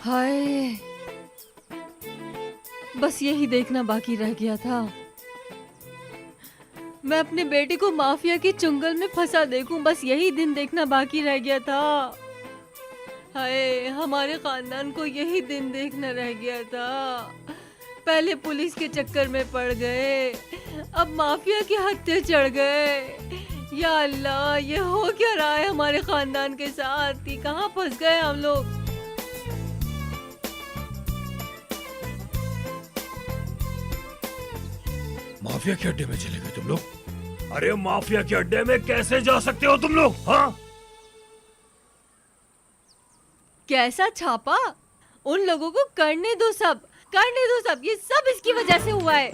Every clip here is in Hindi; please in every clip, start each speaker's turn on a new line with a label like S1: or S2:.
S1: हाय, बस यही देखना बाकी रह गया था। मैं अपने बेटे को माफिया के चुंगल में फंसा देखूं, बस यही दिन देखना बाकी रह गया था। हाय, हमारे खानदान को यही दिन देखना रह गया था। पहले पुलिस के चक्कर में पड़ गए, अब माफिया के हत्थे चढ़ गए। या अल्लाह, ये हो क्या रहा है हमारे खानदान के साथ? ये कहाँ फंस गए हम लोग?
S2: माफिया के अड्डे में चले गए तुम लोग? अरे माफिया के अड्डे में कैसे जा सकते हो तुम लोग? हाँ,
S1: कैसा छापा? उन लोगों को करने दो, सब करने दो, सब ये सब इसकी वजह से हुआ है।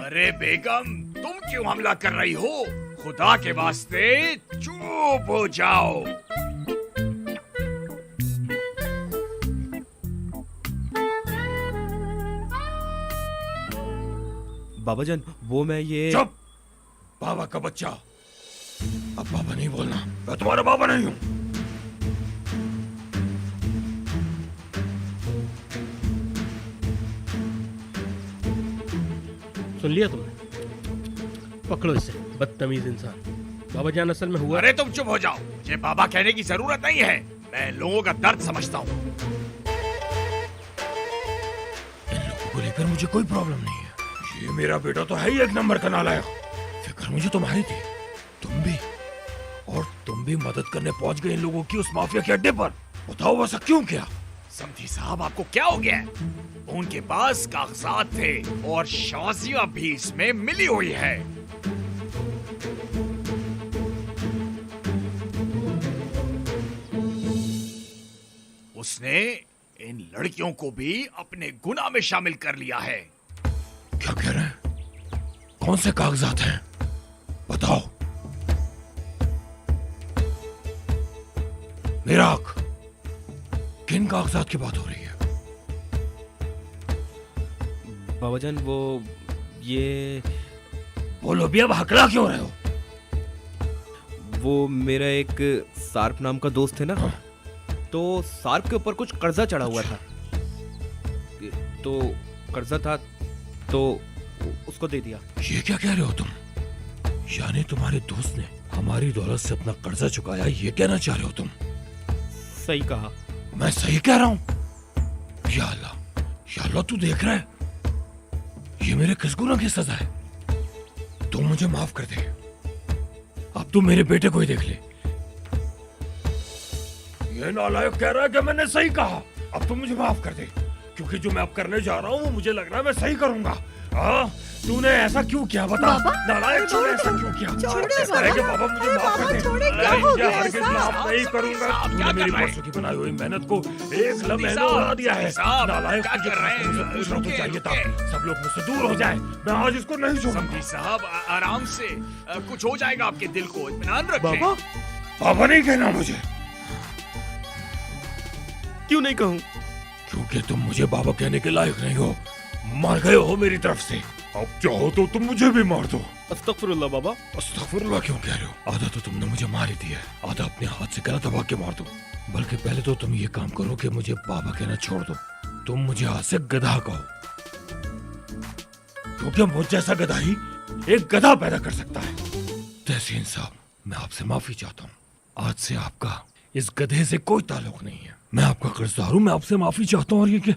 S3: अरे बेगम, तुम क्यों हमला कर रही हो? खुदा के वास्ते चुप हो जाओ।
S4: बाबा जान, वो मैं ये
S2: चुप! बाबा का बच्चा, अब बाबा नहीं बोलना। मैं तुम्हारा बाबा नहीं हूँ।
S5: सुन लिया तुमने? पकड़ो इसे, बदतमीज इंसान। बाबा जान, असल में हुआ।
S3: अरे तुम चुप हो जाओ, मुझे बाबा कहने की जरूरत नहीं है। मैं लोगों का दर्द समझता हूँ।
S2: इन लोगों को लेकर मुझे कोई प्रॉब्लम नहीं है। ये मेरा बेटा तो है ही एक नंबर का नालायक। फिक्र मुझे तुम्हारी थी, तुम भी मदद करने पहुंच गए इन लोगों की उस माफिया के अड्डे पर। बताओ ऐसा क्यों किया?
S3: समधी साहब, आपको क्या हो गया? उनके पास कागजात थे और शाजियां भी इसमें मिली हुई है। उसने इन लड़कियों को भी अपने गुनाह में शामिल कर लिया है।
S2: क्या कह रहे हैं? कौन से कागजात हैं? बताओ। मेरा हक, किन कागजात की बात हो रही है?
S4: बाबा जान, वो ये
S2: बोलो भी, अब हकला क्यों रहे हो?
S4: वो मेरा एक सार्प नाम का दोस्त है ना,
S2: हाँ।
S4: तो सार्प के ऊपर कुछ कर्जा चढ़ा हुआ था, तो कर्जा था तो उसको दे दिया।
S2: ये क्या कह रहे हो तुम? यानी तुम्हारे दोस्त ने हमारी दौलत से अपना कर्जा चुकाया, ये कहना चाह रहे हो तुम?
S4: सही कहा।
S2: मैं सही कह रहा हूं? या अल्लाह, तू देख रहा है ये मेरे किस गुनाह की सजा है? तू मुझे माफ कर दे। अब तू मेरे बेटे को ही देख ले। ये नालायक कह रहा है कि मैंने सही कहा। अब तू मुझे माफ कर दे, क्योंकि जो मैं अब करने जा रहा हूँ वो मुझे लग रहा है मैं सही करूंगा। हाँ, तूने ऐसा क्यों किया? बता नालायक, तूने ऐसा क्यों किया? कहता है कि बाबा मुझे माफ कर दे। मैं हरगिज़ माफ नहीं करूंगा। तूने मेरी परसों की बनाई हुई मेहनत को एक लम्हे में उड़ा दिया है। नालायक, मुझे पूछना तो चाहिए था। सब लोग मुझसे दूर हो जाए, मैं आज इसको नहीं छोड़ूंगा।
S3: समधी साहब, आराम से, कुछ हो जाएगा आपके दिल को, इत्मीनान रखें।
S2: बाबा नहीं कहना मुझे।
S4: क्यों नहीं कहूँ?
S2: क्योंकि तुम मुझे बाबा कहने के लायक नहीं हो। मर गए हो मेरी तरफ से। अब चाहो तो तुम मुझे भी मार दो।
S4: अस्तगफिरुल्लाह बाबा।
S2: अस्तगफिरुल्लाह क्यों कह रहे हो? आधा तो तुमने मुझे मार ही दिया है, आधा अपने हाथ से गला दबा के मार दो। बल्कि पहले तो तुम ये काम करो कि मुझे बाबा कहना छोड़ दो। तुम मुझे आज से गधा कहो, क्योंकि मुझ जैसा गधा ही एक गधा पैदा कर सकता है। तहसीन साहब, मैं आपसे माफी चाहता हूँ। आज से आपका इस गधे से कोई ताल्लुक नहीं है। मैं आपका कर्जदार हूँ, मैं आपसे माफी चाहता हूँ। और ये कि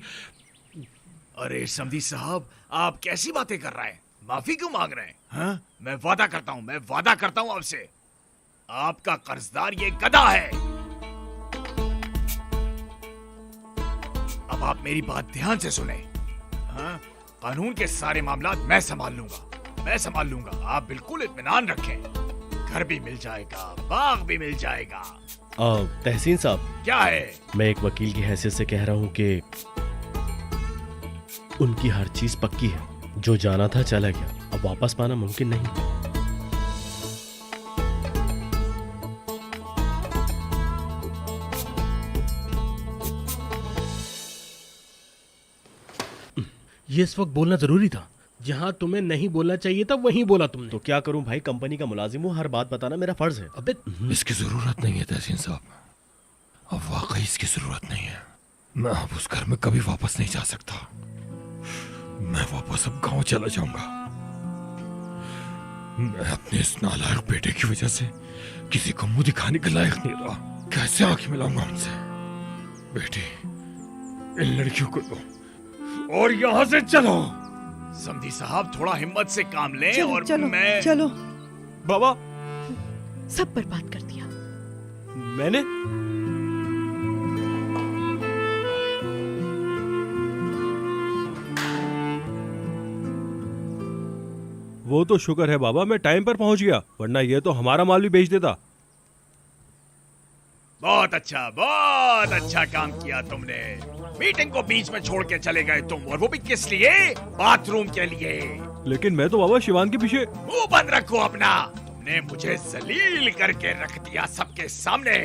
S3: अरे समधी साहब, आप कैसी बातें कर रहे हैं? माफी क्यों मांग रहे हैं? हाँ? मैं वादा करता हूँ आपसे, आपका कर्जदार ये गधा है। अब आप मेरी बात ध्यान से सुने। हाँ? कानून के सारे मामला मैं संभाल लूंगा। आप बिल्कुल इत्मीनान रखें। घर भी मिल जाएगा, बाग भी मिल जाएगा।
S5: तहसीन साहब,
S3: क्या है?
S5: मैं एक वकील की हैसियत से कह रहा हूँ कि उनकी हर चीज पक्की है। जो जाना था चला गया, अब वापस पाना मुमकिन नहीं। ये इस वक्त बोलना जरूरी था। जहां तुम्हें नहीं बोलना चाहिए था वहीं बोला तुमने। तो क्या करूं भाई, कंपनी का मुलाजिम हूं, हर बात बताना मेरा फर्ज है। अबे
S2: इसकी जरूरत नहीं है तहसीन साहब, अब वाकई इसकी जरूरत नहीं है। मैं अब उस घर में कभी वापस नहीं जा सकता। मैं वापस अब गांव चला जाऊंगा। मैं अपने इस नालायक बेटे की वजह से किसी को मुंह दिखाने के लायक नहीं रहा। कैसे आंखें मिलाऊंगा उनसे? बेटी, इन लड़कियों को दो और यहां से चलो।
S3: समधी साहब, थोड़ा हिम्मत से काम लें।
S6: चलो,
S3: और
S6: चलो,
S3: मैं
S6: चलो।
S4: बाबा,
S6: सब बर्बाद कर दिया।
S4: मैंने? वो तो शुक्र है बाबा मैं टाइम पर पहुंच गया, वरना ये तो हमारा माल भी बेच देता।
S3: बहुत अच्छा काम किया तुमने। मीटिंग को बीच में छोड़ के चले गए तुम, और वो भी किस लिए? बाथरूम के लिए।
S4: लेकिन मैं तो बाबा शिवान के पीछे।
S3: मुंह बंद रखो अपना। तुमने मुझे जलील करके रख दिया सबके सामने।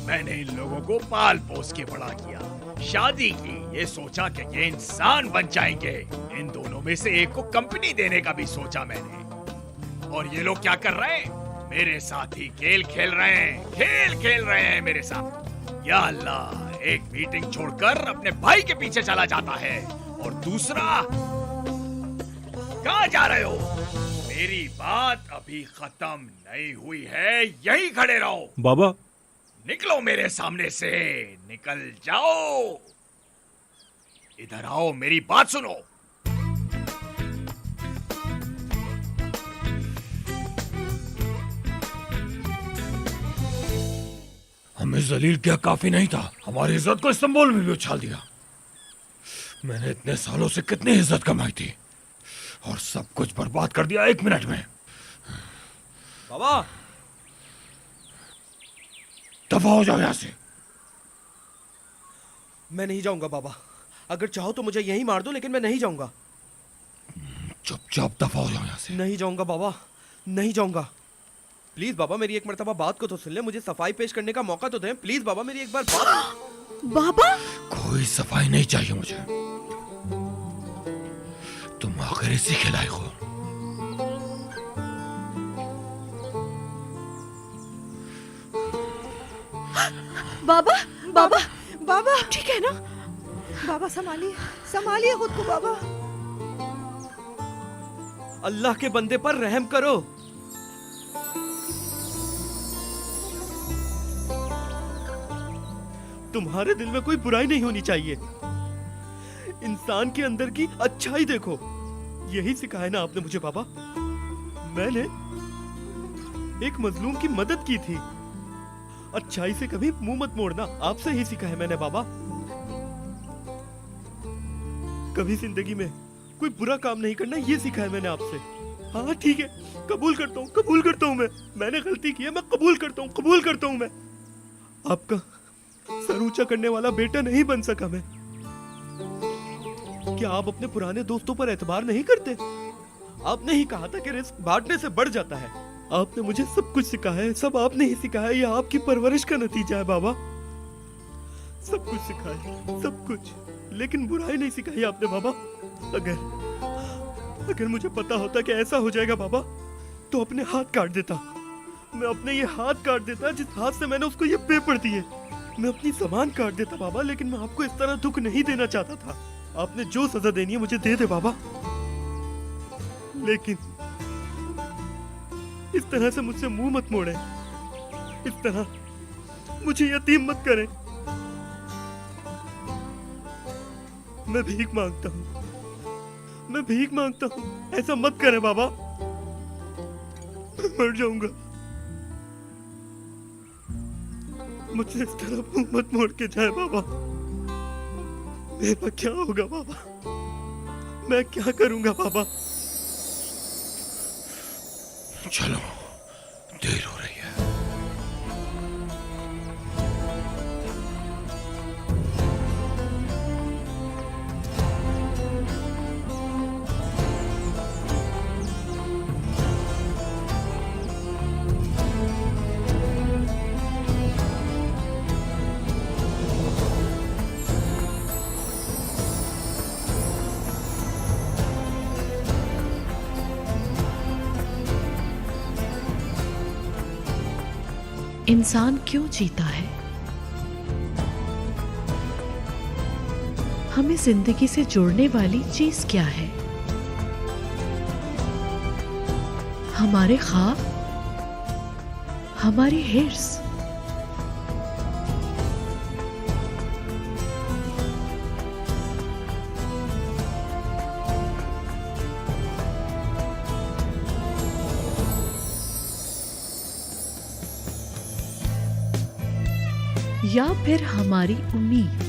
S3: मैंने इन लोगों को पाल पोस के बड़ा किया, शादी की, ये सोचा कि ये इंसान बन जाएंगे। इन दोनों में से एक को कंपनी देने का भी सोचा मैंने। और ये लोग क्या कर रहे हैं? मेरे साथ ही खेल खेल रहे हैं, खेल रहे हैं मेरे साथ। या अल्लाह, एक मीटिंग छोड़कर अपने भाई के पीछे चला जाता है, और दूसरा कहाँ जा रहे हो? मेरी बात अभी खत्म नहीं हुई है, यहीं खड़े रहो।
S4: बाबा,
S3: निकलो मेरे सामने से, निकल जाओ। इधर आओ, मेरी बात सुनो।
S2: हमें जलील क्या काफी नहीं था, हमारी इज्जत को इस्तांबुल में भी उछाल दिया। मैंने इतने सालों से कितनी इज्जत कमाई थी, और सब कुछ बर्बाद कर दिया 1 मिनट में।
S4: बाबा,
S2: दफा हो जाओ यहाँ से।
S4: मैं नहीं जाऊंगा बाबा। अगर चाहो तो मुझे यहीं मार दो, लेकिन मैं नहीं जाऊंगा।
S2: चुपचाप दफा हो जाओ यहाँ से।
S4: नहीं जाऊंगा बाबा, नहीं जाऊंगा। प्लीज बाबा, मेरी एक मर्तबा बात को तो सुन ले, मुझे सफाई पेश करने का मौका तो दें। प्लीज बाबा, मेरी एक बार बात।
S6: बाबा,
S2: कोई सफाई नहीं चाहिए मुझे। तुम आखिर इसी के लायक हो।
S6: बाबा, बाबा, बाबा, ठीक है ना? बाबा संभालिए, संभालिए खुद को बाबा।
S4: अल्लाह के बंदे पर रहम करो। तुम्हारे दिल में कोई बुराई नहीं होनी चाहिए। इंसान के अंदर की अच्छाई देखो। यही सिखाया ना आपने मुझे बाबा। मैंने एक मजलूम की मदद की थी। अच्छाई से कभी मुंह मत मोड़ना, आपसे ही सीखा है मैंने बाबा। कभी जिंदगी में कोई बुरा काम नहीं करना, ये सीखा है मैंने आपसे। हाँ ठीक है, कबूल करता हूँ मैंने गलती की है, मैं कबूल करता हूँ मैं। आपका सर ऊंचा करने वाला बेटा नहीं बन सका मैं। क्या आप अपने पुराने दोस्तों पर एतबार नहीं करते? आपने ही कहा था कि रिस्क बांटने से बढ़ जाता है। आपने मुझे सब कुछ सिखाया है, सब आपने ही सिखाया है। यह आपकी परवरिश का नतीजा है बाबा। सब कुछ सिखाया, सब कुछ, लेकिन बुराई नहीं सिखाई आपने बाबा। अगर मुझे पता होता कि ऐसा हो जाएगा बाबा, तो अपने हाथ काट देता। मैं अपने ये हाथ काट देता जिस हाथ से मैंने उसको ये पेपर दिए। मैं अपनी ज़बान काट देता बाबा, लेकिन मैं आपको इस तरह दुख नहीं देना चाहता था। आपने जो सजा देनी है मुझे दे दे बाबा, लेकिन इस तरह से मुझसे मुंह मत मोड़े। इस तरह मुझे यतीम मत करें। मैं भीख मांगता हूँ, ऐसा मत करें बाबा। मैं मर जाऊंगा। मुझसे इस तरह मुंह मत मोड़ के जाए बाबा। मेरा क्या होगा बाबा? मैं क्या करूंगा बाबा?
S2: चलो, देर हो रही है।
S7: इंसान क्यों जीता है? हमें जिंदगी से जोड़ने वाली चीज क्या है? हमारे ख्वाब, हमारी हिर्स। या फिर हमारी उम्मीद।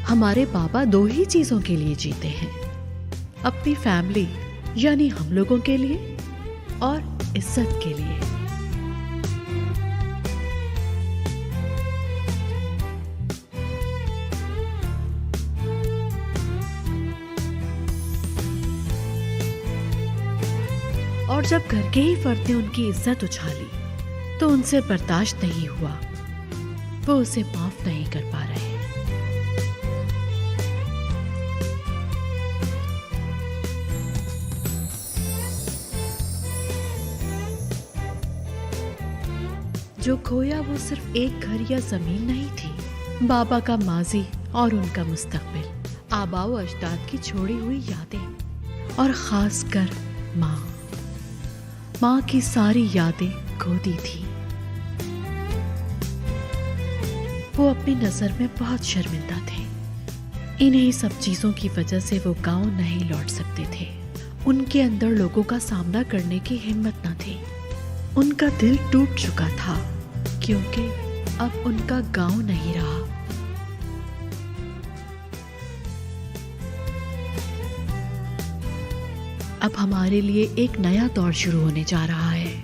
S7: हमारे बाबा दो ही चीजों के लिए जीते हैं, अपनी फैमिली यानी हम लोगों के लिए और इज्जत के लिए। और जब घर के ही फर्द ने उनकी इज्जत उछाली तो उनसे बर्दाश्त नहीं हुआ, वो उसे माफ नहीं कर पा रहे। जो खोया वो सिर्फ एक घर या जमीन नहीं थी, बाबा का माजी और उनका मुस्तकबिल, आबाओ अजदाद की छोड़ी हुई यादें और खासकर माँ की सारी यादें खो दी थी। वो अपनी नजर में बहुत शर्मिंदा थे। इन्हीं सब चीजों की वजह से वो गांव नहीं लौट सकते थे। उनके अंदर लोगों का सामना करने की हिम्मत न थी। उनका दिल टूट चुका था क्योंकि अब उनका गांव नहीं रहा। अब हमारे लिए एक नया दौर शुरू होने जा रहा है।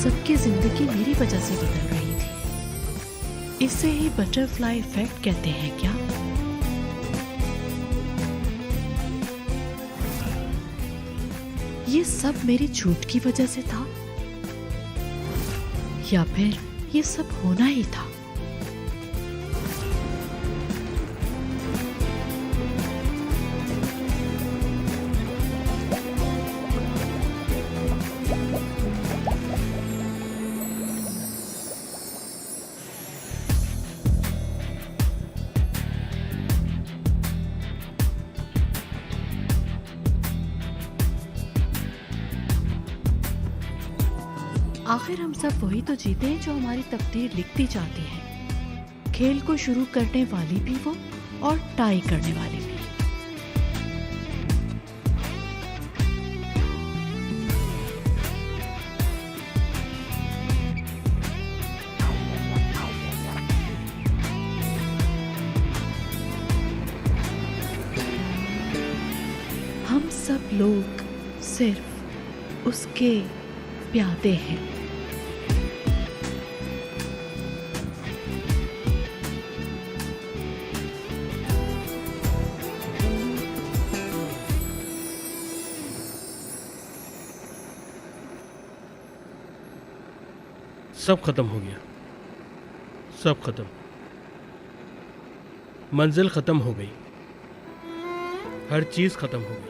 S7: सबकी जिंदगी मेरी वजह से बदल रही थी। इसे ही बटरफ्लाई इफेक्ट कहते हैं क्या? ये सब मेरी झूठ की वजह से था या फिर ये सब होना ही था? आखिर हम सब वही तो जीते हैं जो हमारी तकदीर लिखती जाती है। खेल को शुरू करने वाली भी वो और टाई करने वाली भी। हम सब लोग सिर्फ उसके प्यादे हैं।
S5: सब खत्म हो गया, सब खत्म। मंजिल खत्म हो गई, हर चीज खत्म हो गई।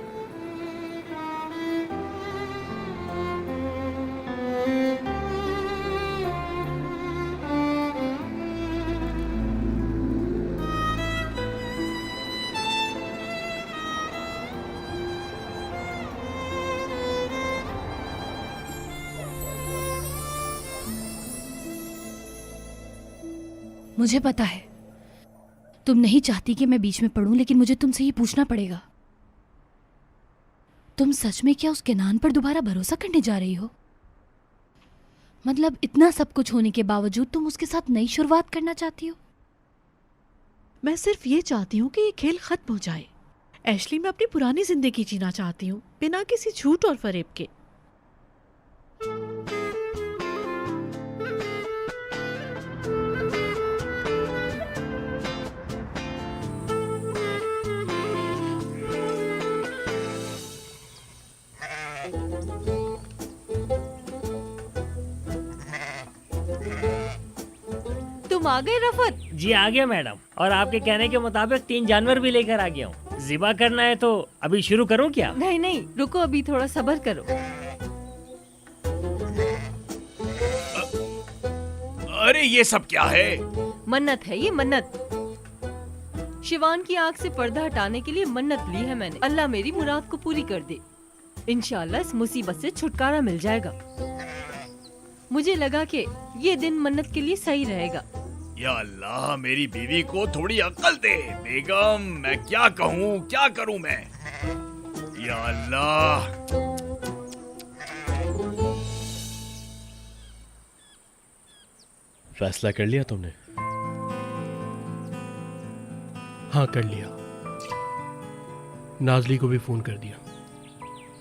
S8: मुझे पता है तुम नहीं चाहती कि मैं बीच में पड़ूं, लेकिन मुझे तुमसे ये पूछना पड़ेगा, तुम सच में क्या उस केनान पर दोबारा भरोसा करने जा रही हो? मतलब इतना सब कुछ होने के बावजूद तुम उसके साथ नई शुरुआत करना चाहती हो?
S7: मैं सिर्फ ये चाहती हूँ कि ये खेल खत्म हो जाए। एशली, मैं अपनी पुरानी जिंदगी जीना चाहती हूँ, बिना किसी झूठ और फरेब के।
S1: तुम आ गए रफत?
S9: जी आ गया मैडम, और आपके कहने के मुताबिक 3 जानवर भी लेकर आ गया हूँ। ज़िबा करना है तो अभी शुरू करूँ क्या?
S1: नहीं नहीं, रुको, अभी थोड़ा सब्र करो।
S3: अरे ये सब क्या है?
S1: मन्नत है ये, मन्नत। शिवान की आंख से पर्दा हटाने के लिए मन्नत ली है मैंने। अल्लाह मेरी मुराद को पूरी कर दे, इंशाल्लाह इस मुसीबत से छुटकारा मिल जाएगा। मुझे लगा कि ये दिन मन्नत के लिए सही रहेगा।
S3: या अल्लाह, मेरी बीवी को थोड़ी अक्ल दे। बेगम, मैं क्या कहूँ, क्या करूँ मैं? या अल्लाह।
S5: फैसला कर लिया तुमने?
S10: हाँ, कर लिया। नाजली को भी फोन कर दिया,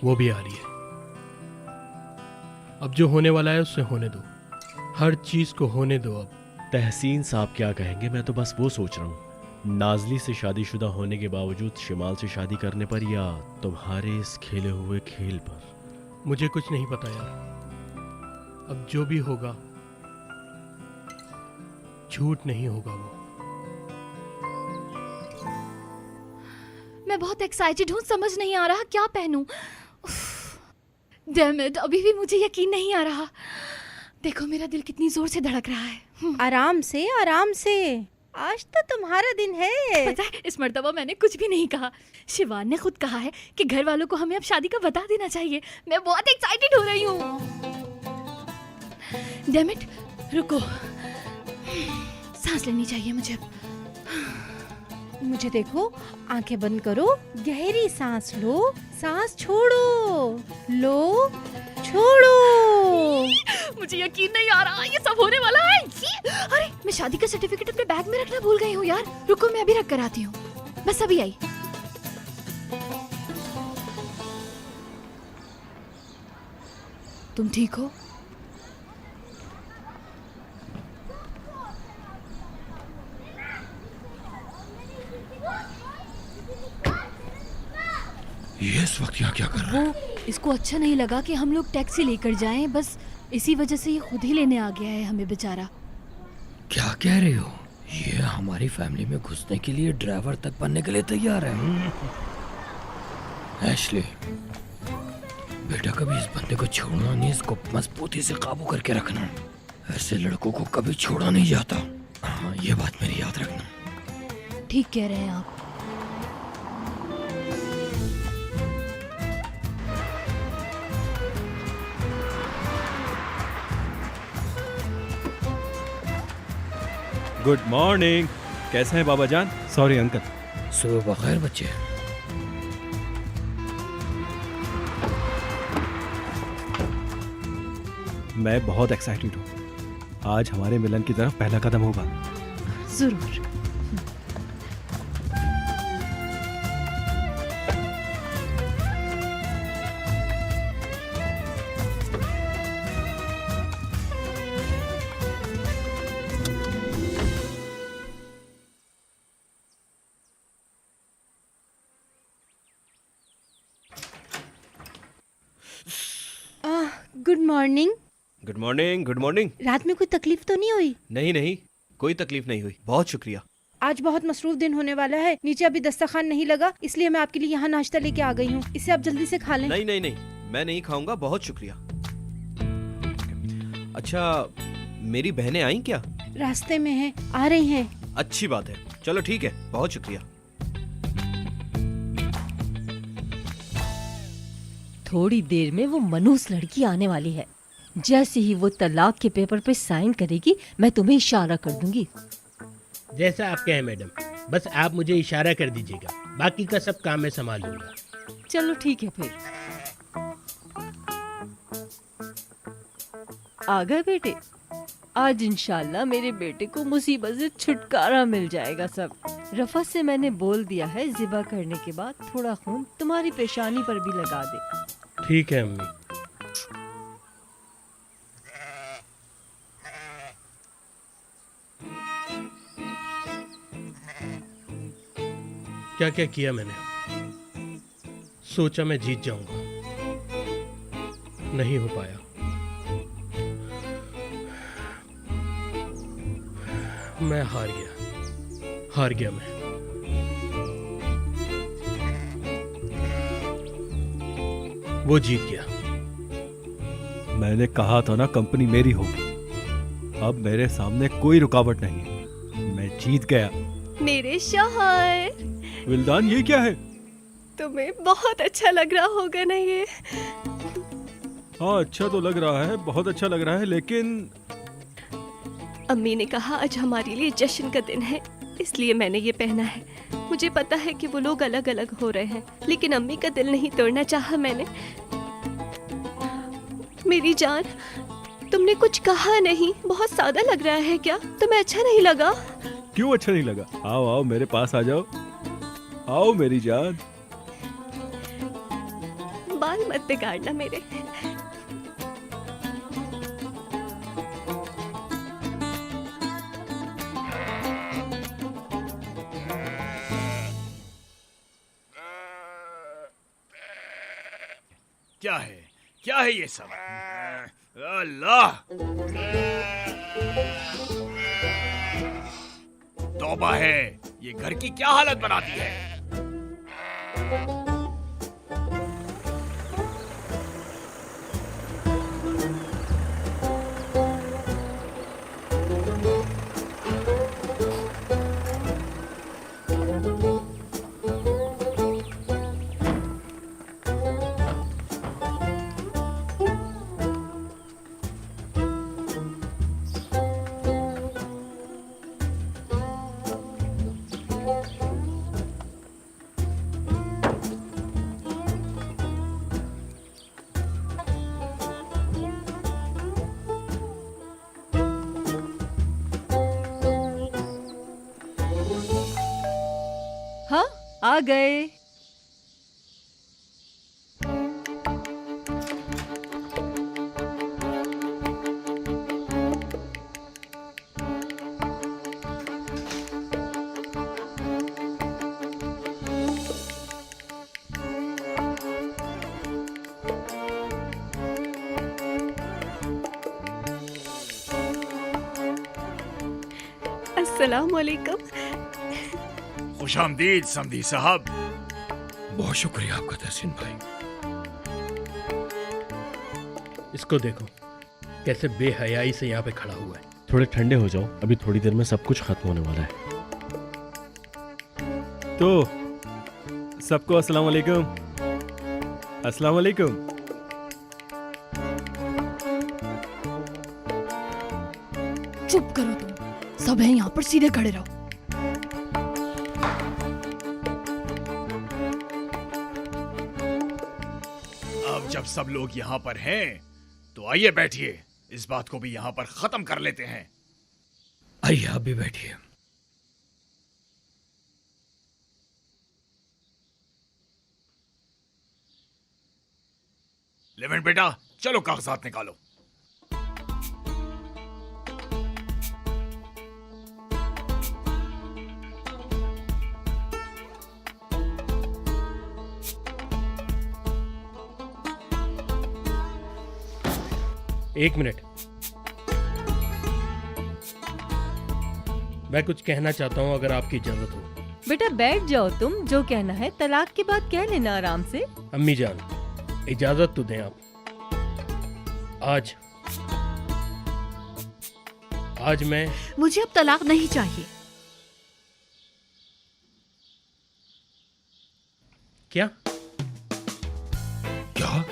S10: वो भी आ रही है। अब जो होने वाला है उससे होने दो, हर चीज को होने दो। अब
S5: तहसीन साहब क्या कहेंगे, मैं तो बस वो सोच रहा हूँ, नाजली से शादीशुदा होने के बावजूद शिमाल से शादी करने पर या तुम्हारे इस खेले हुए खेल पर।
S10: मुझे कुछ नहीं पता यार, अब जो भी होगा झूठ नहीं होगा वो।
S8: मैं बहुत एक्साइटेड हूँ, समझ नहीं आ रहा क्या पहनूं। डैम इट, अभी भी मुझे यकीन नहीं आ रहा। देखो मेरा दिल कितनी जोर से धड़क रहा है।
S6: आराम से, आराम से, आज तो तुम्हारा दिन है।
S8: पता है, इस मर्तबा मैंने कुछ भी नहीं कहा। शिवान ने खुद कहा है कि घर वालों को हमें अब शादी का बता देना चाहिए। मैं बहुत एक्साइटेड हो रही हूँ। डैम इट, रुको, सांस लेनी चाहिए मुझे।
S6: मुझे देखो, आंखें बंद करो, गहरी सांस लो, सांस छोड़ो, लो, छोड़ो।
S8: मुझे यकीन नहीं आ रहा, ये सब होने वाला है। अरे, मैं शादी का सर्टिफिकेट अपने बैग में रखना भूल गई हूँ यार। रुको, मैं अभी रख कर आती हूँ, बस अभी आई। तुम ठीक हो?
S2: ये इस वक्त यहाँ क्या कर रहा है?
S8: वो इसको अच्छा नहीं लगा कि हम लोग टैक्सी लेकर जाएं, बस इसी वजह से ये खुद ही लेने आ गया है हमें बेचारा।
S11: क्या कह रही हो? ये हमारी फैमिली में घुसने के लिए ड्राइवर तक बनने के लिए तैयार है। एशली, बेटा कभी इस बंदे को छोड़ना नहीं, इसको मजबूती से काबू करके रखना। ऐसे लड़कों को कभी छोड़ा नहीं जाता। हाँ, ये बात मेरी याद रखना।
S8: ठीक कह रहे हैं आप।
S4: गुड मॉर्निंग, कैसे हैं बाबा जान? Sorry uncle.
S11: सुबह बखैर बच्चे।
S4: मैं बहुत एक्साइटेड हूँ, आज हमारे मिलन की तरफ पहला कदम होगा।
S7: जरूर।
S6: Good morning.
S4: Good morning, good morning.
S6: रात में कोई तकलीफ तो नहीं हुई?
S4: नहीं नहीं, कोई तकलीफ नहीं हुई, बहुत शुक्रिया।
S6: आज बहुत मसरूफ दिन होने वाला है, नीचे अभी दस्तरखान नहीं लगा, इसलिए मैं आपके लिए यहाँ नाश्ता लेके आ गई हूँ। इसे आप जल्दी से खा लें।
S4: नहीं नहीं नहीं, मैं नहीं खाऊंगा, बहुत शुक्रिया। अच्छा, मेरी बहनें आई क्या?
S6: रास्ते में हैं, आ रही हैं।
S4: अच्छी बात है, चलो ठीक है, बहुत शुक्रिया।
S1: थोड़ी देर में वो मनूस लड़की आने वाली है। जैसे ही वो तलाक के पेपर पे साइन करेगी, मैं तुम्हें इशारा कर दूंगी।
S10: जैसा आप कहें मैडम, बस आप मुझे इशारा कर दीजिएगा, बाकी का सब काम मैं संभाल लूंगा।
S1: चलो ठीक है फिर। आ गए बेटे। आज इंशाल्लाह मेरे बेटे को मुसीबत से छुटकारा मिल जाएगा सब। रफा से मैंने बोल दिया है ज़िबा करने के बाद थोड़ा खून तुम्हारी पेशानी पर भी लगा दे।
S10: ठीक है अम्मी। क्या क्या किया मैंने, सोचा मैं जीत जाऊंगा, नहीं हो पाया। मैं हार गया मैं। वो जीत गया।
S12: मैंने कहा था ना कंपनी मेरी होगी। अब मेरे सामने कोई रुकावट नहीं है, मैं जीत गया।
S8: मेरे शौहर,
S12: विल्दान ये क्या है?
S8: तुम्हें बहुत अच्छा लग रहा होगा ना ये?
S12: हाँ अच्छा तो लग रहा है, बहुत अच्छा लग रहा है, लेकिन
S8: अम्मी ने कहा आज हमारे लिए जश्न का दिन है, इसलिए मैंने ये पहना है। मुझे पता है कि वो लोग अलग अलग हो रहे हैं, लेकिन अम्मी का दिल नहीं तोड़ना चाहा मैंने। मेरी जान, तुमने कुछ कहा नहीं, बहुत सादा लग रहा है। क्या तुम्हें अच्छा नहीं लगा?
S12: क्यों अच्छा नहीं लगा? आओ आओ मेरे पास आ जाओ, आओ मेरी जान।
S8: बाल मत बिगाड़ना मेरे।
S3: क्या है ये सब? अल्लाह, तौबा है, ये घर की क्या हालत बना दी है।
S1: हाँ आ गए।
S8: अस्सलाम वालेकुम।
S3: खुशामदीद समधी साहब।
S11: बहुत शुक्रिया आपका तहसीन भाई।
S10: इसको देखो कैसे बेहयाई से यहाँ पे खड़ा हुआ है।
S5: थोड़े ठंडे हो जाओ, अभी थोड़ी देर में सब कुछ खत्म होने वाला है।
S12: तो सबको अस्सलाम वालेकुम। अस्सलाम वालेकुम।
S8: चुप करो तुम सब, है यहाँ पर, सीधे खड़े रहो।
S3: अब जब सब लोग यहाँ पर हैं, तो आइए बैठिए, इस बात को भी यहाँ पर खत्म कर लेते हैं।
S11: आइए आप भी बैठिए।
S3: लेवेंट बेटा, चलो कागजात निकालो।
S10: एक मिनट, मैं कुछ कहना चाहता हूँ अगर आपकी इजाजत हो।
S1: बेटा बैठ जाओ, तुम जो कहना है तलाक के बाद कह लेना आराम से।
S10: अम्मी जान इजाजत तो दें आप। आज मैं,
S7: मुझे अब तलाक नहीं चाहिए।
S10: क्या
S11: क्या?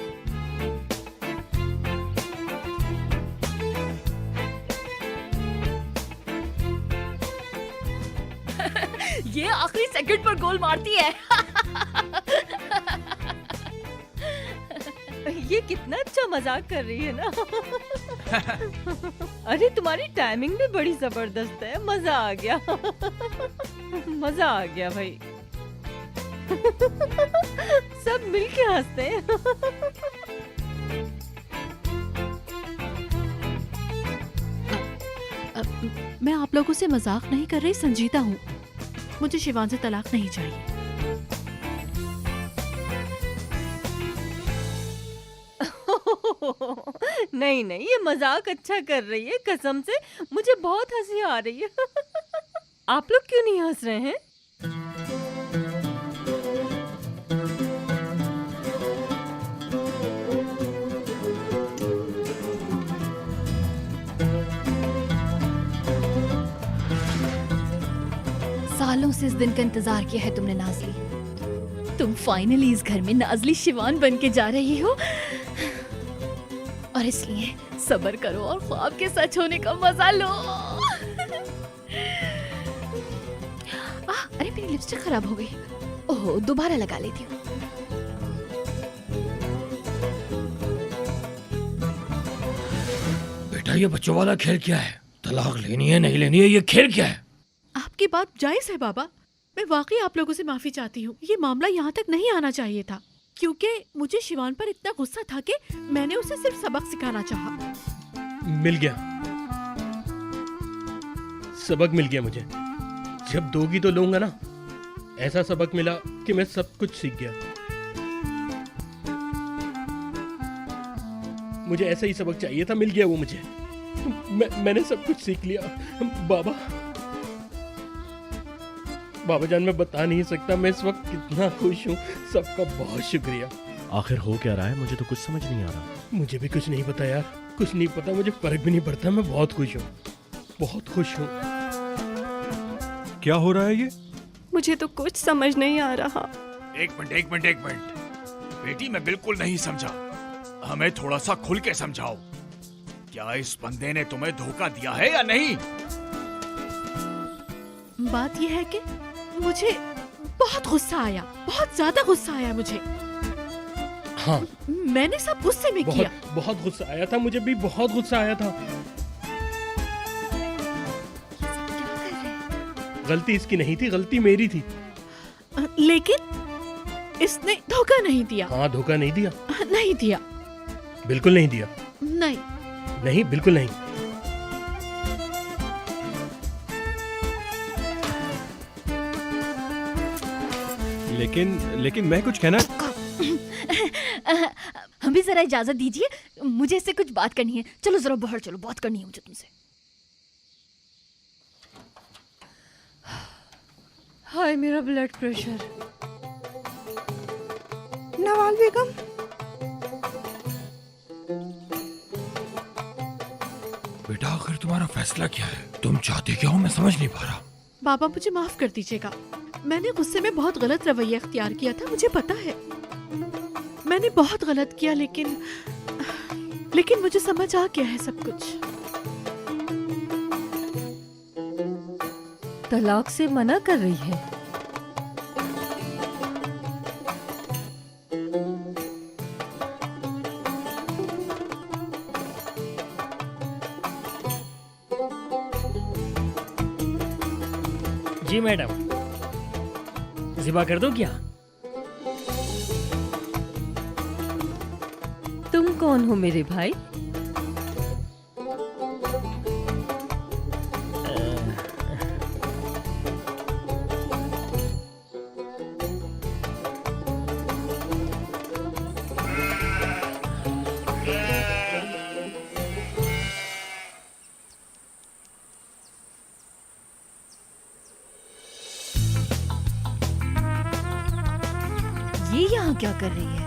S7: सेकंड पर गोल मारती है।
S1: ये कितना अच्छा मजाक कर रही है ना। अरे तुम्हारी टाइमिंग भी बड़ी जबरदस्त है, मजा आ गया। मजा आ गया भाई। सब मिलके हंसते हैं।
S7: मैं आप लोगों से मजाक नहीं कर रही, संजीता हूँ। मुझे शिवान से तलाक नहीं चाहिए।
S1: नहीं नहीं, ये मजाक अच्छा कर रही है, कसम से मुझे बहुत हंसी आ रही है। आप लोग क्यों नहीं हंस रहे हैं?
S7: सालों से इस दिन का इंतजार किया है तुमने नाज़ली। तुम फाइनली इस घर में नाज़ली शिवान बन के जा रही हो, और इसलिए सब्र करो और ख्वाब के सच होने का मजा लो। अरे मेरी लिपस्टिक खराब हो गई। ओह, दोबारा लगा लेती हूँ।
S11: बेटा ये बच्चों वाला खेल क्या है? तलाक लेनी है नहीं लेनी है, ये खेल क्या है?
S7: आपकी बात जायज है बाबा। मैं वाकई आप लोगों से माफी चाहती हूँ। ये मामला यहाँ तक नहीं आना चाहिए था, क्योंकि मुझे शिवान पर इतना गुस्सा था कि मैंने उसे सिर्फ सबक सिखाना चाहा।
S10: मिल गया, सबक मिल गया मुझे। जब दोगी तो लूंगा ना। ऐसा सबक मिला कि मैं सब कुछ सीख गया। मुझे ऐसा ही सबक चाहिए था, मिल गया वो मुझे। मैंने सब कुछ सीख लिया। बाबा जान, मैं बता नहीं सकता मैं इस वक्त कितना खुश हूँ। सबका बहुत शुक्रिया।
S5: आखिर हो क्या रहा है? मुझे तो कुछ समझ नहीं आ रहा।
S10: मुझे भी कुछ नहीं पता यार, कुछ नहीं पता। मुझे फर्क भी नहीं पड़ता। मैं बहुत खुश हूँ, बहुत खुश हूँ।
S12: क्या हो रहा है ये?
S8: मुझे तो कुछ समझ नहीं आ रहा।
S3: एक मिनट। बेटी मैं बिल्कुल नहीं समझा। हमें थोड़ा सा खुल के समझाओ। क्या इस बंदे ने तुम्हें धोखा दिया है या नहीं?
S7: बात यह है कि मुझे बहुत गुस्सा आया, बहुत ज्यादा गुस्सा आया मुझे।
S10: हाँ,
S7: मैंने सब गुस्से में किया।
S10: बहुत गुस्सा आया था, मुझे भी बहुत गुस्सा आया था। गलती इसकी नहीं थी, गलती मेरी थी।
S7: लेकिन इसने धोखा नहीं दिया।
S10: हाँ, धोखा नहीं दिया।
S7: नहीं दिया,
S10: बिल्कुल नहीं दिया।
S7: नहीं,
S10: बिल्कुल नहीं।
S12: लेकिन मैं कुछ कहना।
S7: हमें जरा इजाजत दीजिए, मुझे इससे कुछ बात करनी है। चलो जरा बाहर चलो, बात करनी है मुझे तुमसे।
S1: हाय मेरा ब्लड प्रेशर।
S13: नवाल बेगम,
S11: बेटा आखिर तुम्हारा फैसला क्या है? तुम चाहते क्या हो? मैं समझ नहीं पा रहा।
S7: बाबा मुझे माफ कर दीजिएगा। मैंने गुस्से में बहुत गलत रवैया इख्तियार किया था, मुझे पता है। मैंने बहुत गलत किया, लेकिन मुझे समझ आ गया है सब कुछ।
S1: तलाक से मना कर रही है।
S9: जी मैडम, ज़िबा कर दूं क्या?
S1: तुम कौन हो मेरे भाई?
S7: ये यहाँ क्या कर रही है?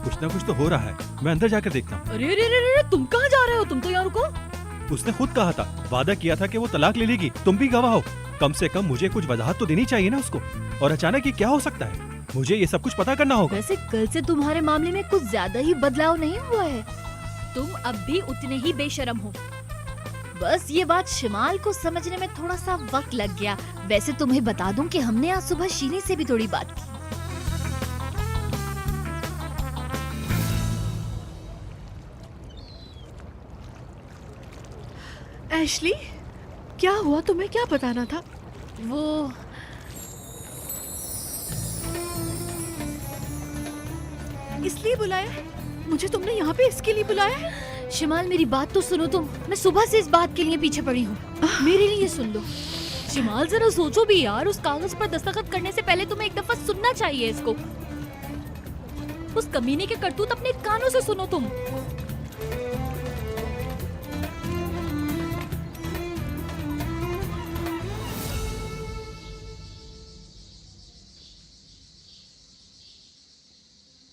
S12: कुछ ना कुछ तो हो रहा है, मैं अंदर जाकर देखता हूँ।
S7: अरे अरे अरे, तुम कहाँ जा रहे हो? तुम तो यहाँ रुको।
S12: उसने खुद कहा था, वादा किया था कि वो तलाक ले लेगी। तुम भी गवाह हो। कम से कम मुझे कुछ वजाहत तो देनी चाहिए ना उसको। और अचानक ये क्या हो सकता है? मुझे ये सब कुछ पता करना होगा।
S7: वैसे कल से तुम्हारे मामले में कुछ ज्यादा ही बदलाव नहीं हुआ है। तुम अब भी उतने ही बेशर्म हो।
S13: बस ये बात शिमाल को समझने में थोड़ा सा वक्त लग गया। वैसे तुम्हें बता दूं कि हमने आज सुबह शीनी से भी थोड़ी बात की।
S7: एशली, क्या हुआ? तुम्हें क्या बताना था?
S13: वो
S7: इसलिए बुलाया है? मुझे तुमने यहाँ पे इसके लिए बुलाया है?
S13: शिमाल, मेरी बात तो सुनो तुम। मैं सुबह से इस बात के लिए पीछे पड़ी हूँ। मेरे लिए सुन लो। शिमाल, जरा सोचो भी यार। उस कागज पर दस्तखत करने से पहले तुम्हें एक दफा सुनना चाहिए इसको। उस कमीने के करतूत अपने कानों से सुनो तुम।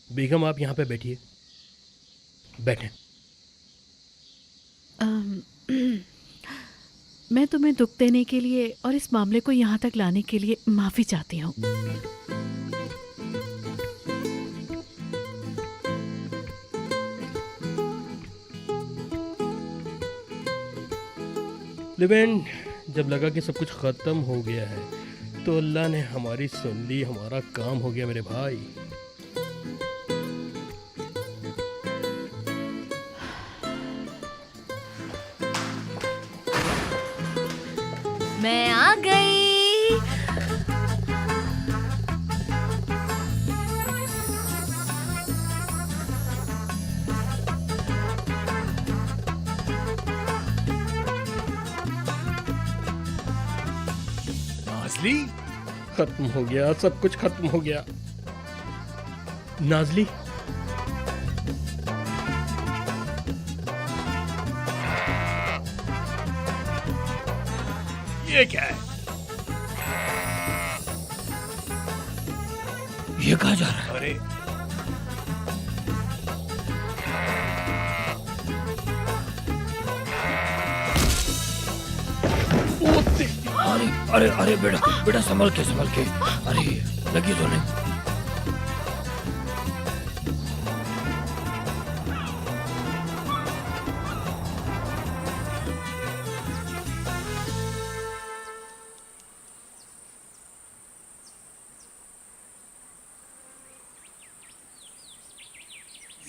S10: बेगम, आप यहाँ पे बैठिए। बैठे।
S7: मैं तुम्हें दुख देने के लिए और इस मामले को यहाँ तक लाने के लिए माफी चाहती हूँ।
S10: लिवेन, जब लगा कि सब कुछ खत्म हो गया है तो अल्लाह ने हमारी सुन ली। हमारा काम हो गया मेरे भाई।
S13: मैं आ गई।
S3: नाज़ली,
S10: खत्म हो गया, सब कुछ खत्म हो गया। नाज़ली,
S3: ये क्या है?
S11: ये कहाँ जा रहा है?
S3: अरे
S11: अरे अरे अरे बेटा बेटा, संभल के संभल के। अरे लगी तो नहीं?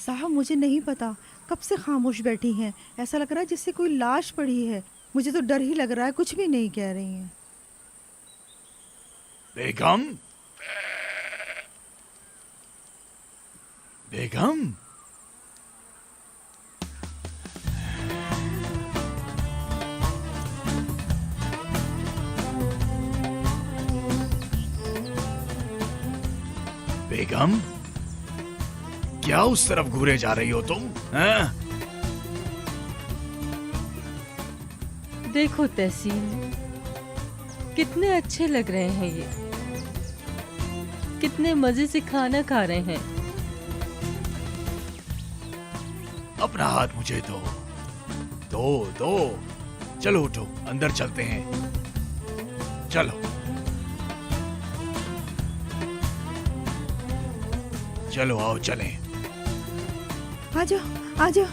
S14: साहब, मुझे नहीं पता, कब से खामोश बैठी हैं। ऐसा लग रहा है जैसे कोई लाश पड़ी है। मुझे तो डर ही लग रहा है, कुछ भी नहीं कह रही हैं।
S3: बेगम, बेगम, बेगम, क्या उस तरफ घूरे जा रही हो तुम? हाँ?
S1: देखो तहसीन, कितने अच्छे लग रहे हैं ये। कितने मजे से खाना खा रहे हैं।
S3: अपना हाथ मुझे दो, दो दो। चलो उठो, अंदर चलते हैं। चलो चलो, आओ चलें।
S14: आ जाओ आ जाओ।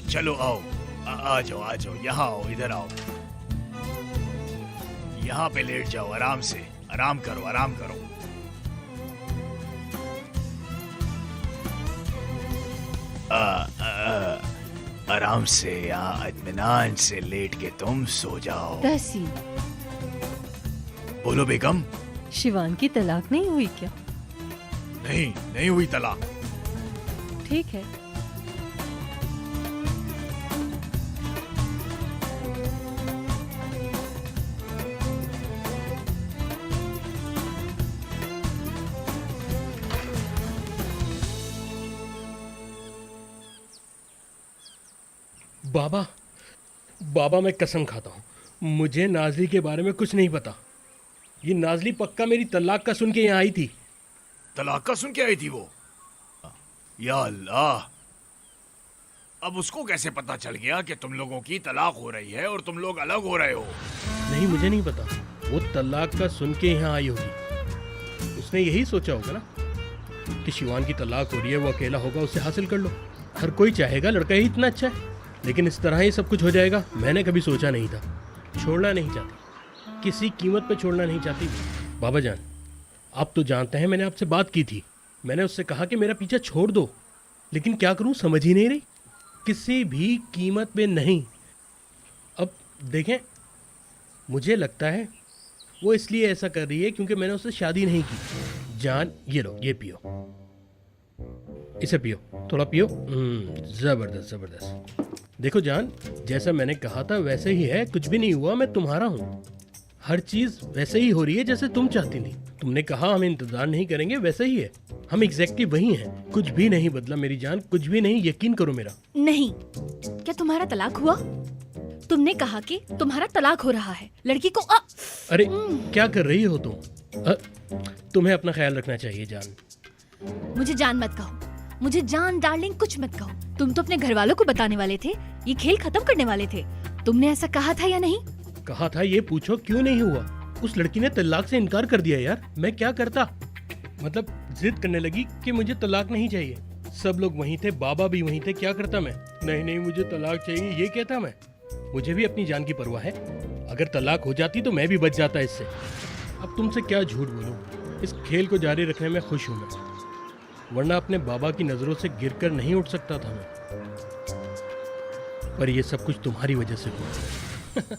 S3: चलो आओ, आ जाओ आ जाओ, यहाँ आओ, इधर आओ। यहाँ पे लेट जाओ, आराम से। आराम करो, आराम करो। आराम से, यहाँ इत्मीनान से लेट के तुम सो जाओ।
S1: तहसीन,
S3: बोलो बेगम।
S1: शिवान की तलाक नहीं हुई क्या?
S3: नहीं, नहीं हुई तलाक।
S1: ठीक है।
S10: बाबा, बाबा मैं कसम खाता हूँ, मुझे नाज़ली के बारे में कुछ नहीं पता। ये नाज़ली पक्का मेरी तलाक का सुन के यहाँ आई थी।
S3: तलाक का सुन के आई थी वो? या अल्लाह, अब उसको कैसे पता चल गया कि तुम लोगों की तलाक हो रही है और तुम लोग अलग हो रहे हो?
S10: नहीं, मुझे नहीं पता। वो तलाक का सुन के यहाँ आई होगी। उसने यही सोचा होगा ना कि शिवान की तलाक हो रही है, वो अकेला होगा, उसे हासिल कर लो। हर कोई चाहेगा, लड़का ही इतना अच्छा है, लेकिन इस तरह ही सब कुछ हो जाएगा मैंने कभी सोचा नहीं था। छोड़ना नहीं चाहती, किसी कीमत पे छोड़ना नहीं चाहती। बाबा जान, आप तो जानते हैं मैंने आपसे बात की थी, मैंने उससे कहा कि मेरा पीछा छोड़ दो, लेकिन क्या करूं समझ ही नहीं रही, किसी भी कीमत पे नहीं। अब देखें, मुझे लगता है वो इसलिए ऐसा कर रही है क्योंकि मैंने उससे शादी नहीं की। जान, ये लो, ये पियो, इसे पियो, थोड़ा पियो। जबरदस्त जबरदस्त। देखो जान, जैसा मैंने कहा था वैसे ही है, कुछ भी नहीं हुआ, मैं तुम्हारा हूँ। हर चीज वैसे ही हो रही है जैसे तुम चाहती थी। तुमने कहा हम इंतजार नहीं करेंगे, वैसे ही है, हम एग्जैक्टली वही हैं। कुछ भी नहीं बदला मेरी जान, कुछ भी नहीं, यकीन करो मेरा।
S13: नहीं, क्या तुम्हारा तलाक हुआ? तुमने कहा कि तुम्हारा तलाक हो रहा है। लड़की को
S10: अरे क्या कर रही हो तुम? तुम्हें अपना ख्याल रखना चाहिए जान।
S13: मुझे जान मत कहो, मुझे जान डार्लिंग कुछ मत कहो। तुम तो अपने घर वालों को बताने वाले थे, ये खेल खत्म करने वाले थे। तुमने ऐसा कहा था या नहीं?
S10: कहा था, ये पूछो क्यों नहीं हुआ। उस लड़की ने तलाक से इनकार कर दिया यार, मैं क्या करता। मतलब जिद करने लगी कि मुझे तलाक नहीं चाहिए। सब लोग वहीं थे, बाबा भी वहीं थे, क्या करता मैं? नहीं नहीं, मुझे तलाक चाहिए, ये कहता मैं। मुझे भी अपनी जान की परवाह है, अगर तलाक हो जाती तो मैं भी बच जाता इससे। अब तुमसे क्या झूठ बोलूं, इस खेल को जारी रखने में खुश हूं मैं, वरना अपने बाबा की नजरों से गिरकर नहीं उठ सकता था मैं। पर ये सब कुछ तुम्हारी वजह से हुआ।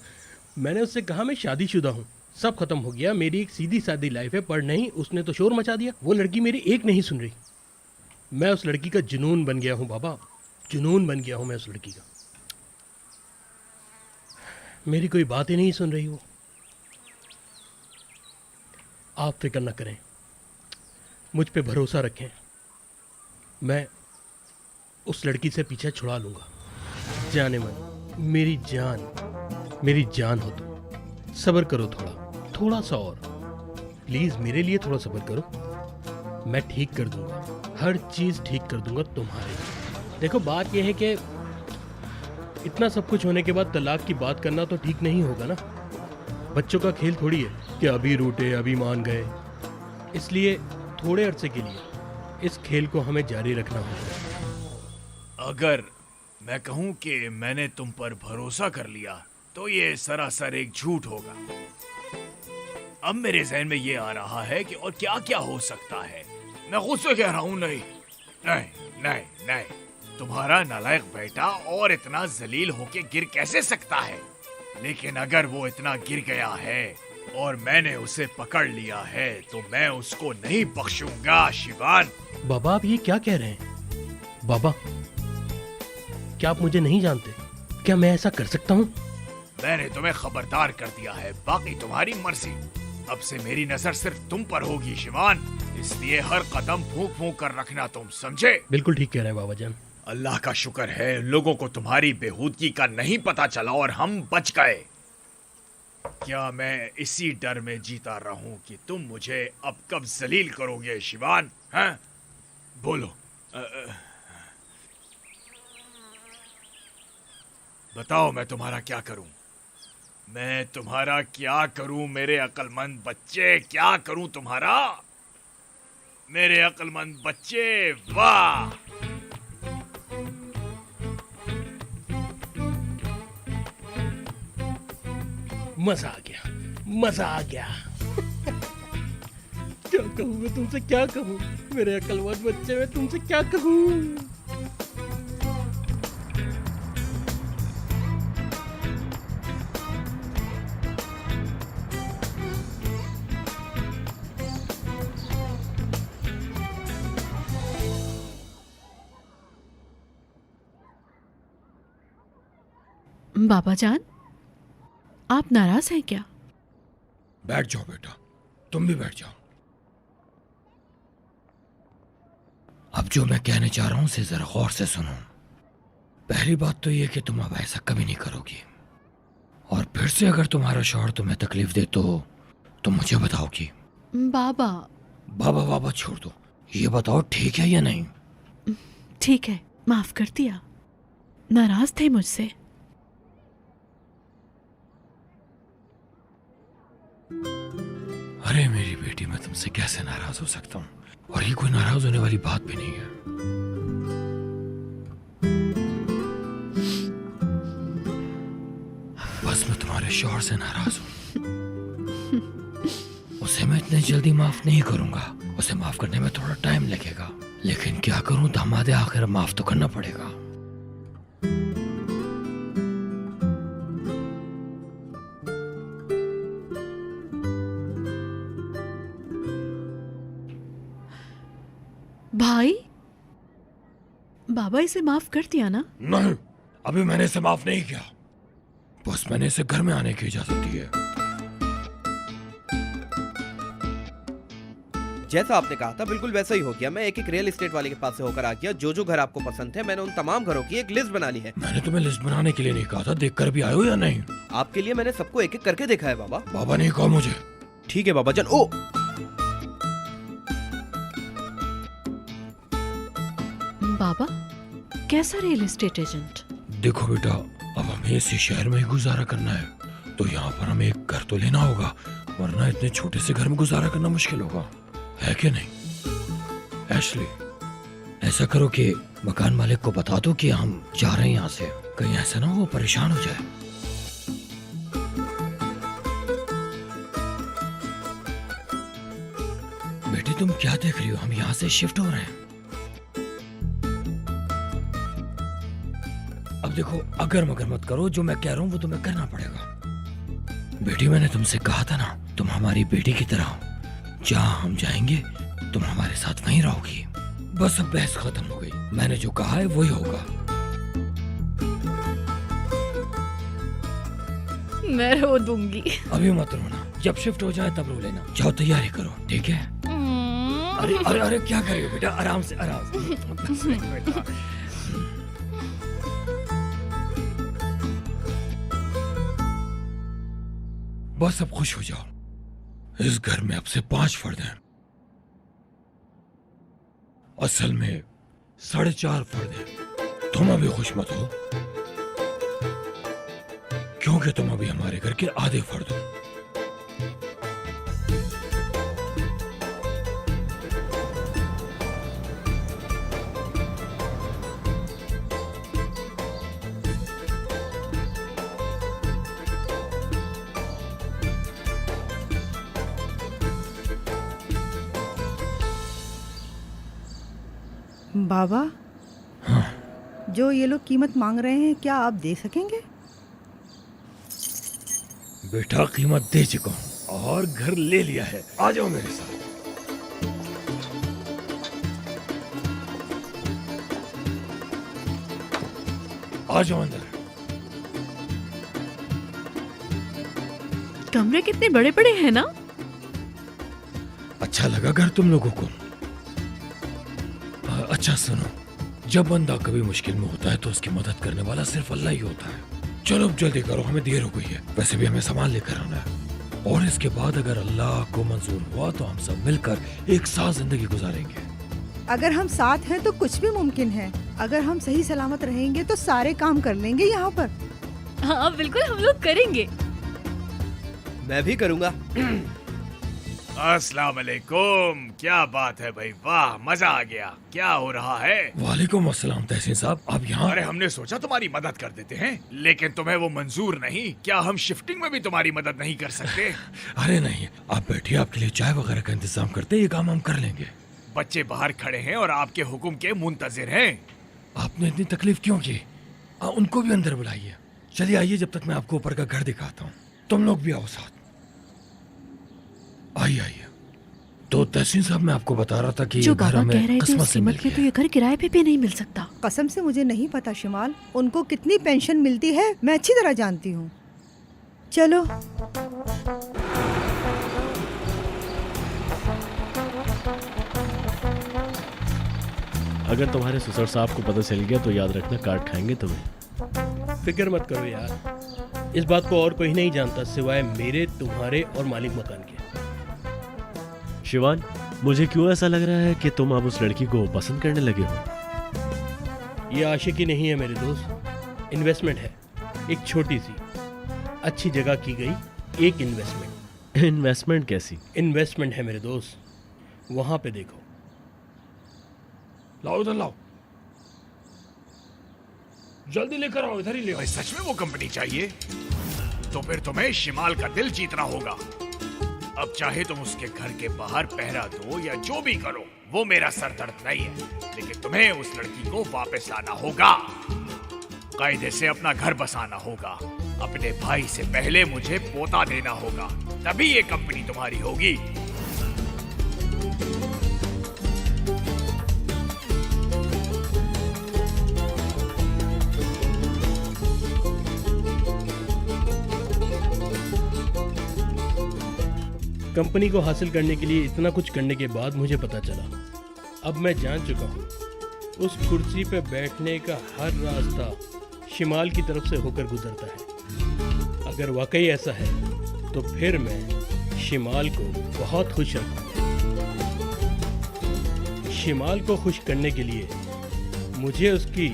S10: मैंने उससे कहा मैं शादीशुदा हूँ, सब खत्म हो गया, मेरी एक सीधी सादी लाइफ है, पर नहीं, उसने तो शोर मचा दिया। वो लड़की मेरी एक नहीं सुन रही। मैं उस लड़की का जुनून बन गया हूँ बाबा, जुनून बन गया हूँ मैं उस लड़की का। मेरी कोई बात ही नहीं सुन रही वो। आप फिक्र न करें, मुझ पे भरोसा रखें, मैं उस लड़की से पीछा छुड़ा लूंगा। जाने मन, मेरी जान हो तुम, सब्र करो, थोड़ा सा और, प्लीज मेरे लिए थोड़ा सब्र करो। मैं ठीक कर दूंगा, हर चीज ठीक कर दूंगा तुम्हारे। देखो बात यह है कि इतना सब कुछ होने के बाद तलाक की बात करना तो ठीक नहीं होगा ना। बच्चों का खेल थोड़ी है कि अभी रूठे अभी मान गए, इसलिए थोड़े अरसे के लिए इस खेल को हमें जारी रखना होगा।
S3: अगर मैं कहूं कि मैंने तुम पर भरोसा कर लिया तो ये सरासर एक झूठ होगा। अब मेरे ज़हन में ये आ रहा है कि और क्या क्या हो सकता है। मैं खुद से कह रहा हूं, नहीं नहीं नहीं नहीं, तुम्हारा नालायक बेटा और इतना जलील होके गिर कैसे सकता है। लेकिन अगर वो इतना गिर गया है और मैंने उसे पकड़ लिया है तो मैं उसको नहीं बख्शूंगा। शिवान,
S10: बाबा आप ये क्या कह रहे हैं? बाबा, क्या आप मुझे नहीं जानते? क्या मैं ऐसा कर सकता हूँ?
S3: मैंने तुम्हें खबरदार कर दिया है, बाकी तुम्हारी मर्जी। अब से मेरी नजर सिर्फ तुम पर होगी शिवान, इसलिए हर कदम फूंक फूंक कर रखना, तुम समझे?
S10: बिल्कुल ठीक कह रहे हैं बाबा जान।
S3: अल्लाह का शुक्र है लोगों को तुम्हारी बेहूदगी का नहीं पता चला और हम बच गए। क्या मैं इसी डर में जीता रहूं कि तुम मुझे अब कब जलील करोगे शिवान? हैं? बोलो, बताओ मैं तुम्हारा क्या करूं? मैं तुम्हारा क्या करूं मेरे अक्लमंद बच्चे? क्या करूं तुम्हारा मेरे अक्लमंद बच्चे? वाह!
S10: मजा आ गया, मजा आ गया। क्या कहूँ मैं तुमसे, क्या कहूँ मेरे अक्लमंद बच्चे, मैं तुमसे क्या कहूँ?
S7: बाबा जान, आप नाराज हैं क्या?
S11: बैठ जाओ बेटा, तुम भी बैठ जाओ। अब जो मैं कहने चाह रहा हूं उसे जरा गौर से सुनो। पहली बात तो ये कि तुम अब ऐसा कभी नहीं करोगी, और फिर से अगर तुम्हारा शौहर तुम्हें तकलीफ दे तो तुम मुझे बताओगी।
S7: बाबा
S11: बाबा बाबा छोड़ दो, ये बताओ ठीक है या नहीं?
S7: ठीक है, माफ कर दिया, नाराज थे मुझसे।
S11: अरे मेरी बेटी, मैं तुमसे कैसे नाराज हो सकता हूँ? और ये कोई नाराज होने वाली बात भी नहीं है। बस मैं तुम्हारे शौहर से नाराज हूँ। उसे मैं इतनी जल्दी माफ नहीं करूंगा। उसे माफ करने में थोड़ा टाइम लगेगा, लेकिन क्या करूं, दामादे आखिर माफ तो करना पड़ेगा।
S7: भाई, बाबा इसे माफ कर दिया ना?
S11: नहीं, अभी मैंने इसे माफ नहीं किया। बस मैंने इसे घर में आने की इजाजत दी है।
S15: जैसा आपने कहा था बिल्कुल वैसा ही हो गया। मैं एक एक रियल एस्टेट वाले के पास से होकर आ गया। जो जो घर आपको पसंद थे मैंने उन तमाम घरों की एक लिस्ट बना ली है।
S11: मैंने तुम्हें लिस्ट बनाने के लिए नहीं कहा था, देखकर भी आए हो या नहीं?
S15: आपके लिए मैंने सबको एक एक करके देखा है बाबा।
S11: बाबा नहीं कहा मुझे।
S15: ठीक है बाबा जान। ओ
S7: बाबा, कैसा रियल एस्टेट एजेंट?
S11: देखो बेटा, अब हमें इसी शहर में ही गुजारा करना है, तो यहाँ पर हमें एक घर तो लेना होगा, वरना इतने छोटे से घर में गुजारा करना मुश्किल होगा, है कि नहीं? एशली, ऐसा करो कि मकान मालिक को बता दो कि हम जा रहे हैं यहाँ से। कहीं ऐसा ना हो वो परेशान हो जाए। बेटी तुम क्या देख रही हो? हम यहाँ से शिफ्ट हो रहे हैं। अब देखो, अगर मगर मत करो, जो मैं कह रहा हूँ वो तुम्हें करना पड़ेगा। बेटी मैंने तुमसे कहा था ना, तुम हमारी बेटी की तरह हो। जहाँ हम जाएंगे तुम हमारे साथ वहीं रहोगी। बस अब बहस खत्म हो गई। मैंने जो कहा है वही होगा।
S13: मैं रो दूंगी।
S11: अभी मत रोना, जब शिफ्ट हो जाए तब रो लेना। जाओ तैयारी करो, ठीक है? अरे अरे अरे क्या कर रही हो बेटा? आराम से आराम से। बेटा बस अब खुश हो जाओ। इस घर में अब से 5 फर्द हैं। असल में 4.5 फर्द हैं। तुम अभी खुश मत हो, क्योंकि तुम अभी हमारे घर के आधे फर्द हो।
S14: बाबा, जो ये लोग कीमत मांग रहे हैं क्या आप दे सकेंगे?
S11: बेटा कीमत दे चुका हूँ और घर ले लिया है। आ जाओ मेरे साथ। आ जाओ अंदर।
S7: कमरे कितने बड़े बड़े हैं ना?
S11: अच्छा लगा घर तुम लोगों को? अच्छा सुनो, जब बंदा कभी मुश्किल में होता है तो उसकी मदद करने वाला सिर्फ अल्लाह ही होता है। चलो अब जल्दी करो, हमें देर हो गई है। वैसे भी हमें सामान लेकर आना है, और इसके बाद अगर अल्लाह को मंजूर हुआ तो हम सब मिलकर एक साथ जिंदगी गुजारेंगे।
S14: अगर हम साथ हैं तो कुछ भी मुमकिन है। अगर हम सही सलामत रहेंगे तो सारे काम कर लेंगे यहाँ पर।
S13: हाँ बिल्कुल, हम लोग करेंगे।
S15: मैं भी करूँगा।
S3: अस्सलाम वालेकुम। क्या बात है भाई, वाह मजा आ गया। क्या हो रहा है?
S11: वालेकुम अस्सलाम तहसीन साहब, आप यहाँ?
S3: अरे हमने सोचा तुम्हारी मदद कर देते हैं, लेकिन तुम्हें वो मंजूर नहीं। क्या हम शिफ्टिंग में भी तुम्हारी मदद नहीं कर सकते?
S11: अरे नहीं, आप बैठिए, आपके लिए चाय वगैरह का इंतजाम करते, ये काम हम कर लेंगे।
S3: बच्चे बाहर खड़े हैं और आपके हुक्म के मुंतजिर हैं।
S11: आपने इतनी तकलीफ क्यों की? उनको भी अंदर बुलाइए। चलिए आइए, जब तक मैं आपको ऊपर का घर दिखाता हूँ। तुम लोग भी आओ साथ। आइए आइए। तो तहसीन साहब, मैं आपको बता रहा था कि
S7: जो बाबा कह रहे थे
S11: किस्मत
S7: उस
S11: से
S7: कीमत
S11: मिल
S7: पे तो ये घर किराए पे भी नहीं मिल सकता।
S14: कसम से मुझे नहीं पता शिमाल, उनको कितनी पेंशन मिलती है मैं अच्छी तरह जानती हूँ। चलो।
S5: अगर तुम्हारे ससुर साहब को पता चल गया तो याद रखना, काट खाएंगे तुम्हें।
S10: फिक्र मत करो यार, इस बात को और कोई नहीं जानता सिवाय मेरे, तुम्हारे और मालिक मकान के।
S5: शिवान, मुझे क्यों ऐसा लग रहा है कि तुम अब उस लड़की को पसंद करने लगे हो?
S10: ये आशिकी नहीं है मेरे दोस्त, इन्वेस्टमेंट है। एक छोटी सी अच्छी जगह की गई एक इन्वेस्टमेंट।
S5: इन्वेस्टमेंट कैसी?
S10: इन्वेस्टमेंट है मेरे दोस्त, वहां पे देखो।
S2: लाओ इधर लाओ, जल्दी लेकर आओ, इधर ही ले आओ।
S3: भाई सच में वो कंपनी चाहिए? तो फिर तुम्हें शिमाल का दिल जीतना होगा। अब चाहे तुम उसके घर के बाहर पहरा दो या जो भी करो, वो मेरा सरदर्द नहीं है, लेकिन तुम्हें उस लड़की को वापस लाना होगा, कायदे से अपना घर बसाना होगा, अपने भाई से पहले मुझे पोता देना होगा, तभी ये कंपनी तुम्हारी होगी।
S10: कंपनी को हासिल करने के लिए इतना कुछ करने के बाद मुझे पता चला, अब मैं जान चुका हूँ, उस कुर्सी पे बैठने का हर रास्ता शिमाल की तरफ से होकर गुजरता है। अगर वाकई ऐसा है तो फिर मैं शिमाल को बहुत खुश रखूंगा। शिमाल को खुश करने के लिए मुझे उसकी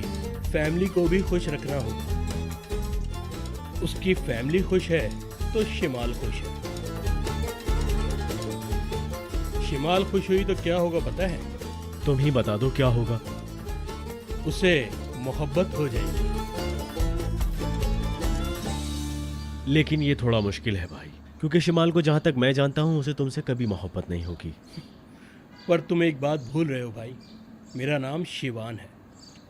S10: फैमिली को भी खुश रखना होगा। उसकी फैमिली खुश है तो शिमाल खुश है। शिमाल खुश हुई तो क्या होगा पता है?
S5: तुम ही बता दो क्या होगा।
S10: उसे मोहब्बत हो जाएगी।
S5: लेकिन ये थोड़ा मुश्किल है भाई, क्योंकि शिमाल को जहां तक मैं जानता हूं उसे तुमसे कभी मोहब्बत नहीं होगी।
S10: पर तुम एक बात भूल रहे हो भाई, मेरा नाम शिवान है।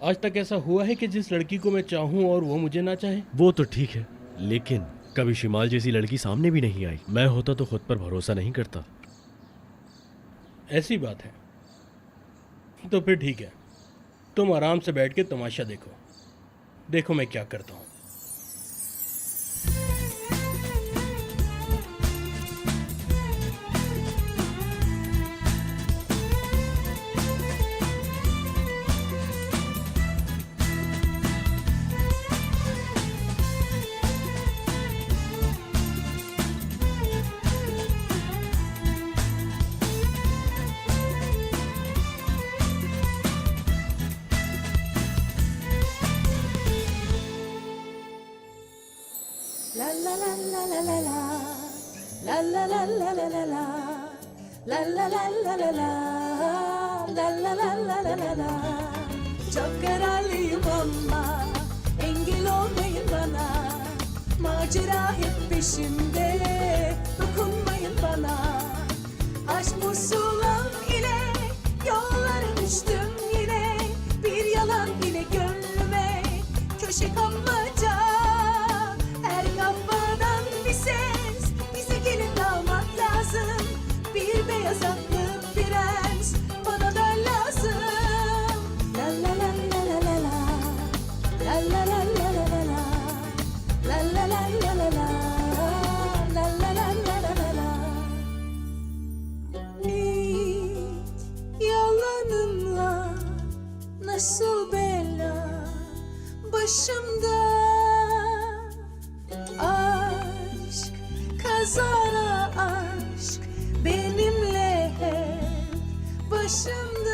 S10: आज तक ऐसा हुआ है कि जिस लड़की को मैं चाहूं और वो मुझे ना चाहे?
S5: वो तो ठीक है, लेकिन कभी शिमाल जैसी लड़की सामने भी नहीं आई। मैं होता तो खुद पर भरोसा नहीं करता।
S10: ऐसी बात है तो फिर ठीक है, तुम आराम से बैठ के तमाशा देखो। देखो मैं क्या करता हूँ।
S16: Çok kararlıyım ama engel olmayın bana. Macera hep peşimde, dokunmayın bana. Aşk musulam ile yollara düştüm yine. Bir yalan ile gönlüme köşe kalmaca. Her kafadan bir ses, bize gelin damat lazım. Bir beyaz atlı prens bana da lazım. La la la la la la la. La la la la la la la. La la la la la la. La la la la la la. Hiç yalanınla nasıl bela başımda. Aşk kazara aşk benimle hep başımda.